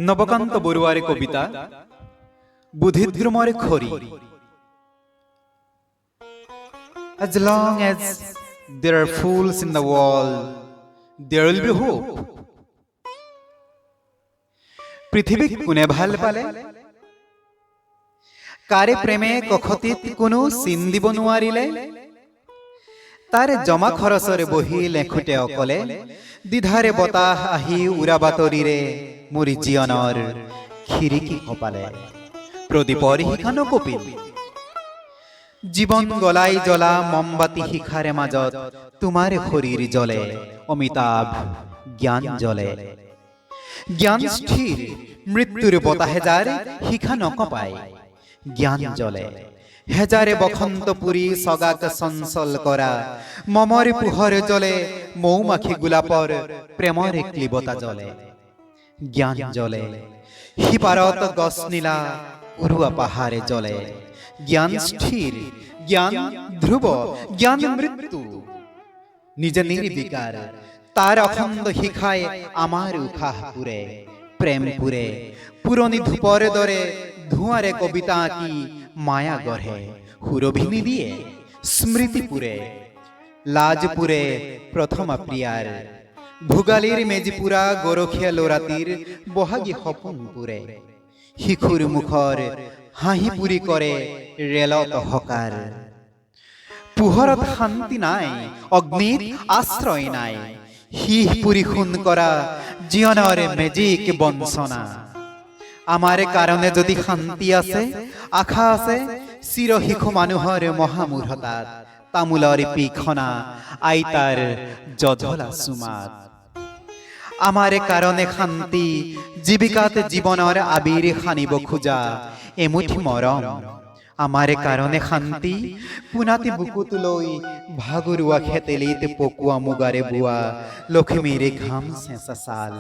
নবকান্ত বৰুৱাৰ কবিতা বুদ্ধিদ্ৰুমৰ খৰি। As long as there are fools in the world, there will be hope. পৃথিৱীক কোনে ভাল পালে? কাৰে প্ৰেমে কখতিত কোনো চিন দিব নোৱাৰিলে? তাৰে জমা খৰচৰে বহি লেখোতে অকলে, দ্বিধাৰে বতাহ আহি উৰা বাতৰিৰে মোৰ জীৱনৰ খিৰিকী কপালে। প্ৰদীপৰ শিখা নকপিল, জীৱন গলাই জ্বলা মমবাতি শিখাৰে মাজত তোমাৰ শৰীৰ জ্বলে, অমিতাভ জ্ঞান জ্বলে। জ্ঞান স্থিৰ, মৃত্যুৰ বতাহে যাৰ শিখা নকপায়, জ্ঞান জ্বলে। হেজাৰে বসন্ত পুৰি সগাক চঞ্চল কৰা, মমৰ পোহৰ জ্বলে, মৌমাখি গোলাপৰ প্ৰেমৰ ক্লিবতা জ্বলে। জ্ঞান জ্বলে, সিপাৰত গছ নীলা উৰুৱা পাহাৰে জ্বলে। জ্ঞান স্থিৰ, জ্ঞান ধ্ৰুৱ, জ্ঞান মৃত্যু নিজে নিৰ্বিকাৰ, তাৰ অখণ্ড শিখাই আমাৰ উশাহ পুৰে, প্ৰেম পুৰে। পুৰণি ধূপৰ দৰে ধোঁৱাৰে কবিতা আঁকি মায়া গঢ়ে, সুৰভি নিদিয়ে স্মৃতি পুৰে। লাজ পুৰে প্ৰথমা প্ৰিয়াৰ, ভোগালীৰ মেজিপুৰা গৰখীয়া ল'ৰাটিৰ বহাগী সপোন পুৰে। শিশুৰ মুখৰ হাঁহি পুৰি কৰে ৰেলত হকাৰ। পোহৰত শান্তি নাই, অগ্নিত আশ্ৰয় নাই, শিহ পুৰি খুন কৰা জীৱনৰ মেজিক বঞ্চনা। আমাৰ কাৰণে যদি শান্তি আছে, আশা আছে, চিৰ শিশু মানুহৰ মহামূঢ়তাত, তামোলৰ পিখনা আইতাৰ জধলা চুমাত। আমাৰ কাৰণে শান্তি, জীৱিকাত জীৱনৰ আবিৰ সানিব খোজা এমুঠি মৰম। আমাৰ কাৰণে শান্তি, পোনাতি বুকুত লৈ ভাগৰুৱা খেতেলিত পকোৱা মুগাৰে বোৱা লক্ষ্মীৰ ঘাম চেঁচা ছাল।